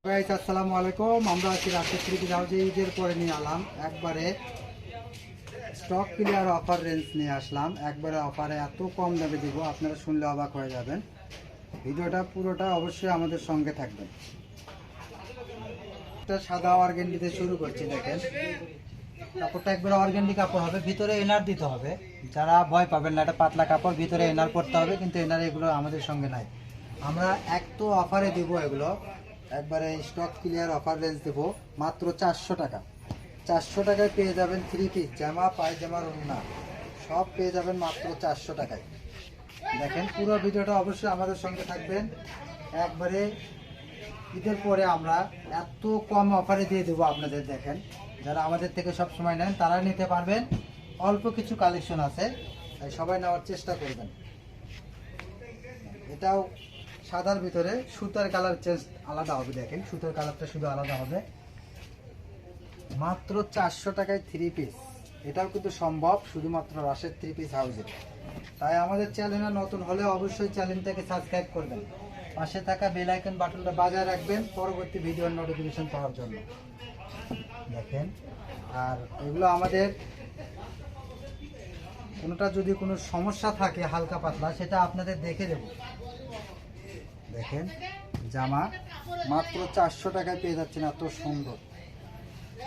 Guys আসসালামু আলাইকুম। আমরা আজকে রাশেদ থ্রি পিস হাউসে ঈদের পরে নিয়ে এলাম একবারে স্টক ক্লিয়ার অফার রেঞ্জ নিয়ে আসলাম। একবারে অফারে এত কম দামে দিব, আপনারা শুনলে অবাক হয়ে যাবেন। ভিডিওটা পুরোটা অবশ্যই আমাদের সঙ্গে থাকবেন। একটা সাদা অর্গেন্ডিতে শুরু করছি। দেখেন কাপড়টা একবারে অর্গেন্ডি কাপড় হবে, ভিতরে এনার দিতে হবে। যারা ভয় পাবেন না, এটা পাতলা কাপড়, ভিতরে এনার করতে হবে, কিন্তু এনার এগুলো আমাদের সঙ্গে নাই। আমরা এক তো অফারে দিব এগুলো, একবারে স্টক ক্লিয়ার অফার রেঞ্জ দেবো মাত্র 400 টাকা। 400 টাকায় পেয়ে যাবেন থ্রি পিস, জামা পায়জামার ওড়না সব পেয়ে যাবেন মাত্র 400 টাকায়। দেখেন পুরো ভিডিওটা অবশ্যই আমাদের সঙ্গে থাকবেন। একবারে ঈদের পরে আমরা এত কম অফারে দিয়ে দেবো আপনাদের। দেখেন যারা আমাদের থেকে সব সময় নেন তারা নিতে পারবেন। অল্প কিছু কালেকশন আছে, তাই সবাই নেওয়ার চেষ্টা করবেন। এটাও সাদার ভিতরে সুতার কালার চেঞ্জ আলাদা হবে। দেখেন সুতার কালারটা শুধু আলাদা হবে। মাত্র 400 টাকায় থ্রি পিস, এটাও কিন্তু সম্ভব শুধুমাত্র রাশেদ থ্রি পিস হাউসে। তাই আমাদের চ্যানেলে নতুন হলে অবশ্যই চ্যানেলটাকে সাবস্ক্রাইব করবেন, পাশে থাকা বেল আইকন বাটনটা বাজায় রাখবেন পরবর্তী ভিডিওর নোটিফিকেশন পাওয়ার জন্য। দেখেন আর এগুলো আমাদের কোনোটা যদি কোনো সমস্যা থাকে হালকা পাতলা, সেটা আপনাদের দেখে দেব। দেখেন জামা মাত্র 400 টাকায় পেয়ে যাচ্ছেন, এত সুন্দর।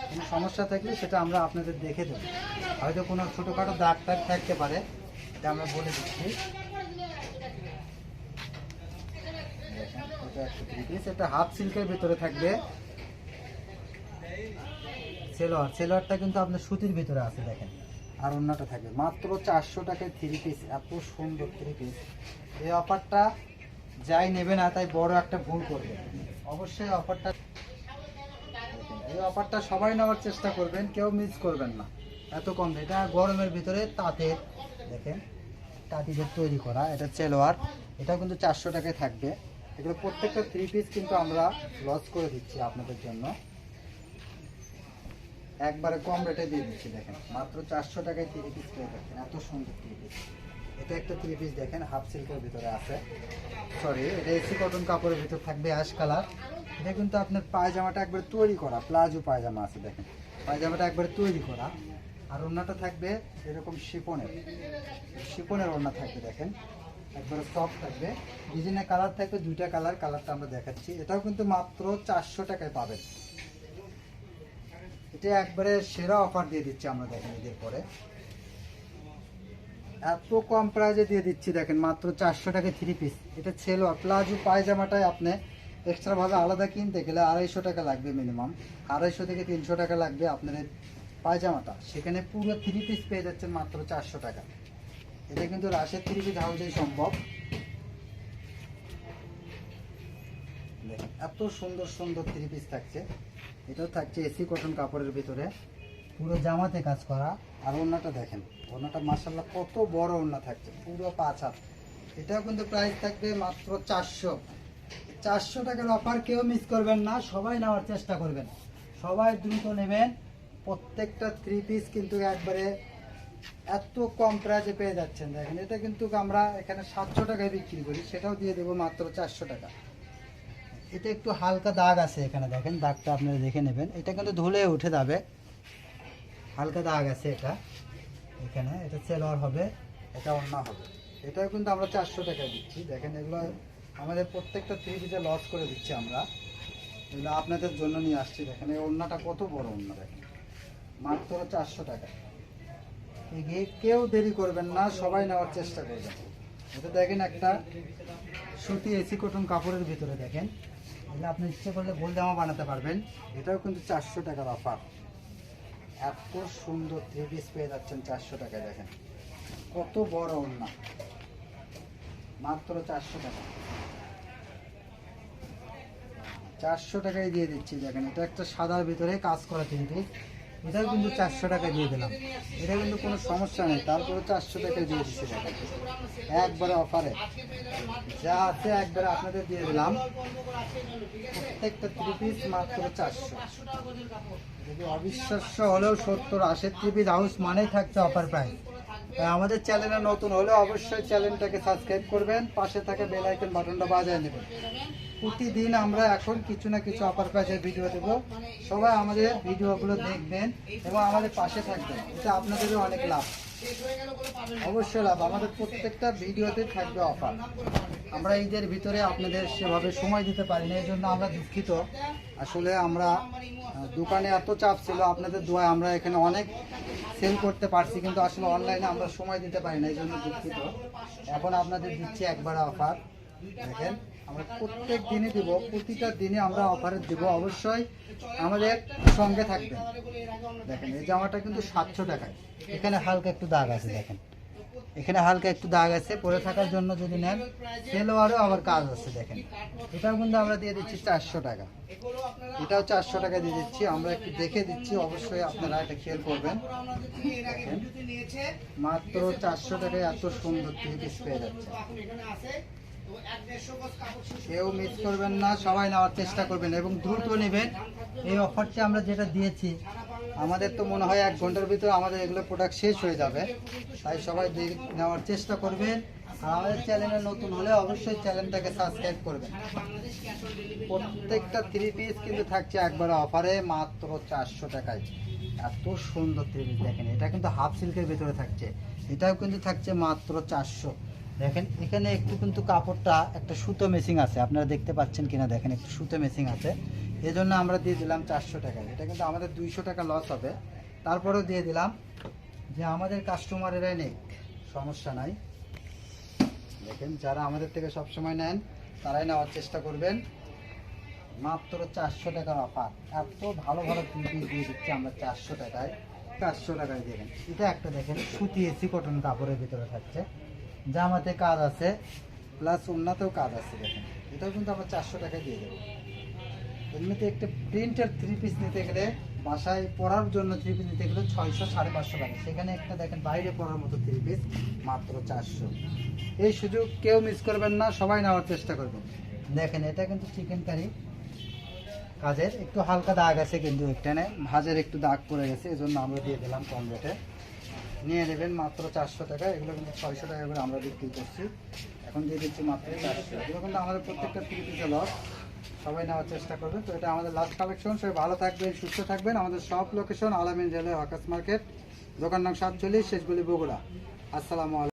কোনো সমস্যা থাকলে সেটা আমরা আপনাদের দেখে দেবো। হয়তো কোনো ছোটোখাটো দাগ টাগ থাকতে পারে, এটা আমরা বলে দিচ্ছি। দেখেন এটা একটা থ্রি পিস, এটা হাফ সিল্কের ভিতরে থাকবে। সেলোয়ারটা কিন্তু আপনার সুতির ভিতরে আছে। দেখেন আর অন্যটা থাকবে মাত্র 400 টাকায় থ্রি পিস, এত সুন্দর থ্রি পিস। এই অফারটা যাই নেবে না তাই বড় একটা ভুল করবে। অবশ্যই এই অফারটা সবাই নেওয়ার চেষ্টা করবেন, কেউ মিস করবেন না। এত কম, এটা গরমের ভিতরে তাঁতের, দেখেন তাঁতিদের তৈরি করা এটা সেলোয়ার, এটা কিন্তু 400 টাকায় থাকবে। এগুলো প্রত্যেকটা থ্রি পিস কিন্তু আমরা লস করে দিচ্ছি আপনাদের জন্য, একবারে কম রেটে দিয়ে দিচ্ছি। দেখেন মাত্র 400 টাকায় থ্রি পিস পেয়ে যাচ্ছেন, এত সুন্দর থ্রি পিস। এটা একটা থ্রি পিস দেখেন হাফ সিল্কের ভিতরে আছে, সরি এটা এসি কটন কাপড়ের ভিতর থাকবে অ্যাশ কালার। এটা কিন্তু আপনার পায়জামাটা একবারে তৈরি করা, প্লাজো পায়জামা আছে। দেখেন পায়জামাটা একবারে তৈরি করা। আর ওড়নাটা থাকবে এরকম শিপনের ওড়না থাকবে। দেখেন একবারে সফট থাকবে, ডিজাইনের কালার থাকবে দুইটা কালারটা আমরা দেখাচ্ছি। এটাও কিন্তু মাত্র 400 টাকায় পাবেন। এটা একবারে সেরা অফার দিয়ে দিচ্ছি আমরা। দেখেন ঈদের পরে এত কম প্রাইজে দিয়ে দিচ্ছি। দেখেন মাত্র 400 টাকায় থ্রি পিস। এটা ছেলো প্লাজো পায়জামাটাই আপনি এক্সট্রাভাবে আলাদা কিনতে গেলে 250 টাকা লাগবে, মিনিমাম 250 থেকে 300 টাকা লাগবে আপনার পায়জামাটা। সেখানে পুরো থ্রি পিস পেয়ে যাচ্ছেন মাত্র 400 টাকা। এটা কিন্তু রাশেদ থ্রি পিস হাউসেই সম্ভব। দেখেন এত সুন্দর সুন্দর থ্রি পিস থাকছে। এটাও থাকছে এসি কটন কাপড়ের ভিতরে, পুরো জামাতে কাজ করা। আর ওড়নাটা দেখেন, ওড়নাটা মাশাআল্লাহ কত বড় ওড়না থাকছে, পুরো 5 হাত। এটাও কিন্তু প্রাইস থাকবে মাত্র 400 টাকার অফার কেউ মিস করবেন না, সবাই নেওয়ার চেষ্টা করবেন, সবাই দ্রুত নেবেন। প্রত্যেকটা থ্রি পিস কিন্তু একবারে এত কম প্রাইসে পেয়ে যাচ্ছেন। দেখেন এটা কিন্তু আমরা এখানে 700 টাকায় বিক্রি করি, সেটাও দিয়ে দেবো মাত্র 400 টাকা। এটা একটু হালকা দাগ আছে এখানে, দেখেন দাগটা আপনারা দেখে নেবেন। এটা কিন্তু ধুলে উঠে যাবে, হালকা দাগ আছে এটা এখানে। এটা সেলোয়ার হবে, এটা ওড়না হবে। এটাও কিন্তু আমরা 400 টাকায় দিচ্ছি। দেখেন এগুলো আমাদের প্রত্যেকটা থ্রি পিসে লস করে দিচ্ছি আমরা, এগুলো আপনাদের জন্য নিয়ে আসছি। দেখেন এই ওড়নাটা কত বড় ওড়না, দেখেন মাত্র 400 টাকা। এগিয়ে কেউ দেরি করবেন না, সবাই নেওয়ার চেষ্টা করবেন। এটা দেখেন একটা সুতি এসি কটন কাপড়ের ভিতরে। দেখেন এগুলো আপনি ইচ্ছে করলে গোল জামা বানাতে পারবেন। এটাও কিন্তু 400 টাকার অফার। এত সুন্দর থ্রি পিস পেয়ে যাচ্ছেন 400 টাকায়। দেখেন কত বড় ওড়না, মাত্র 400 টাকা। 400 টাকায় দিয়ে দিচ্ছি। দেখেন এটা একটা সাদার ভিতরে কাজ করা থ্রি পিস, এটাও কিন্তু 400 টাকায় দিয়ে দিলাম। এটা কিন্তু কোনো সমস্যা নেই, তারপরে 400 টাকায় দিয়ে দিচ্ছি। দেখেন একবারে অফারে যা আছে একবারে আপনাদের দিয়ে দিলাম। প্রত্যেকটা থ্রি পিস মাত্র 400। যদি অবিশ্বাস্য হলেও সত্য, রাশেদ থ্রি পিস হাউস মানেই থাকছে অফার প্রাইস। তাই আমাদের চ্যানেলে নতুন হলে অবশ্যই চ্যানেলটাকে সাবস্ক্রাইব করবেন, পাশে থাকা বেল আইকন বাটনটা বাজিয়ে নেবেন। প্রতিদিন আমরা এখন কিছু না কিছু অফার প্রাইসের ভিডিও দেব। সবাই আমাদের ভিডিওগুলো দেখবেন এবং আমাদের পাশে থাকবেন, এটা আপনাদেরও অনেক লাভ, অবশ্যই লাভ। আমাদের প্রত্যেকটা ভিডিওতে থাকবে অফার। আমরা ঈদের ভিতরে আপনাদের সেভাবে সময় দিতে পারি না, এই জন্য আমরা দুঃখিত। আসলে আমরা দোকানে এত চাপ ছিল, আপনাদের দোয়ায় আমরা এখানে অনেক সেল করতে পারছি, কিন্তু আসলে অনলাইনে আমরা সময় দিতে পারি না, এই জন্য দুঃখিত। এখন আপনাদের দিচ্ছি একবার অফার। দেখেন আমরা প্রত্যেক দিনে দিব, প্রতিটা দিনে আমরা অফারে দিব, অবশ্যই আমাদের সঙ্গে থাকবেন। দেখেন এই জামাটা কিন্তু 700 টাকায়, এখানে হালকা একটু দাগ আছে, দেখেন এখানে হালকা একটু দাগ আছে, পরে থাকার জন্য যদি নেন সেলোয়ারও আবার কাজ আছে। দেখেন এটাও কিন্তু আমরা দিয়ে দিচ্ছি 400 টাকা, এটাও 400 টাকা দিয়ে দিচ্ছি। আমরা একটু দেখে দিচ্ছি, অবশ্যই আপনারা এটা খেয়াল করবেন। দেখেন মাত্র 400 টাকায় এত সুন্দর 3 পিস পেয়ে যাচ্ছে। কেউ মিস করবেন না, সবাই নেওয়ার চেষ্টা করবেন এবং দ্রুত নেবেন। এই অফারটি আমরা যেটা দিয়েছি, আমাদের তো মনে হয় 1 ঘন্টার ভিতরে আমাদের এগুলো প্রোডাক্ট শেষ হয়ে যাবে, তাই সবাই নেওয়ার চেষ্টা করবেন। আর আমাদের চ্যানেলে নতুন হলে অবশ্যই চ্যানেলটাকে সাবস্ক্রাইব করবেন। প্রত্যেকটা 3 পিস কিন্তু থাকছে একবার অফারে মাত্র 400 টাকায়। এত সুন্দর 3 পিস দেখেন, এটা কিন্তু হাফ সিল্কের ভিতরে থাকছে, এটাও কিন্তু থাকছে মাত্র 400। দেখেন এখানে একটু কিন্তু কাপড়টা একটা সুতো মেশিং আছে, আপনারা দেখতে পাচ্ছেন কিনা, দেখেন একটু সুতো মেশিং আছে, এই জন্য আমরা দিয়ে দিলাম 400 টাকায়। এটা কিন্তু আমাদের 200 টাকা লস হবে, তারপরেও দিয়ে দিলাম, যে আমাদের কাস্টমারেরাই নেই, সমস্যা নাই। দেখেন যারা আমাদের থেকে সবসময় নেন তারাই নেওয়ার চেষ্টা করবেন। মাত্র 400 টাকার অফার, এত ভালো ভালো 3 পিস দিয়ে দিচ্ছি আমরা 400 টাকায়। 400 টাকায় দেখেন এটা একটা, দেখেন সুতি এসি কটন কাপড়ের ভিতরে থাকছে, জামাতে কাজ আছে প্লাস ওন্নাতেও কাজ আছে। দেখেন এটাও কিন্তু আমরা 400 টাকায় দিয়ে দেবো। এমনিতে একটা প্রিন্টের 3 পিস নিতে গেলে, বাসায় পরার জন্য 3 পিস নিতে গেলে 600 550 লাগে, সেখানে একটা দেখেন বাইরে পরার মতো 3 পিস মাত্র 400। এই সুযোগ কেউ মিস করবেন না, সবাই নেওয়ার চেষ্টা করবেন। দেখেন এটা কিন্তু চিকেন কারি কাজের, একটু হালকা দাগ আছে, কিন্তু এখানে ভাজের একটু দাগ পড়ে গেছে, এজন্য আমরা দিয়ে দিলাম কম রেটে। নিয়ে নেবেন মাত্র 400 টাকা। এগুলো কিন্তু 600 টাকা করে আমরা বিক্রি করছি, এখন দিয়ে দিচ্ছি মাত্র 400। এগুলো কিন্তু আমাদের প্রত্যেকটা 3 পিসে লস, সবাই নেওয়ার চেষ্টা করবেন। তো এটা আমাদের লাস্ট কালেকশন। সবাই ভালো থাকবেন, সুস্থ থাকবেন। আমাদের সব লোকেশন আলামিন রেলওয়ে ওয়ার্কার্স মার্কেট, দোকান নং 47, শেষগুলি, বগুড়া। আসসালামু আলাইকুম।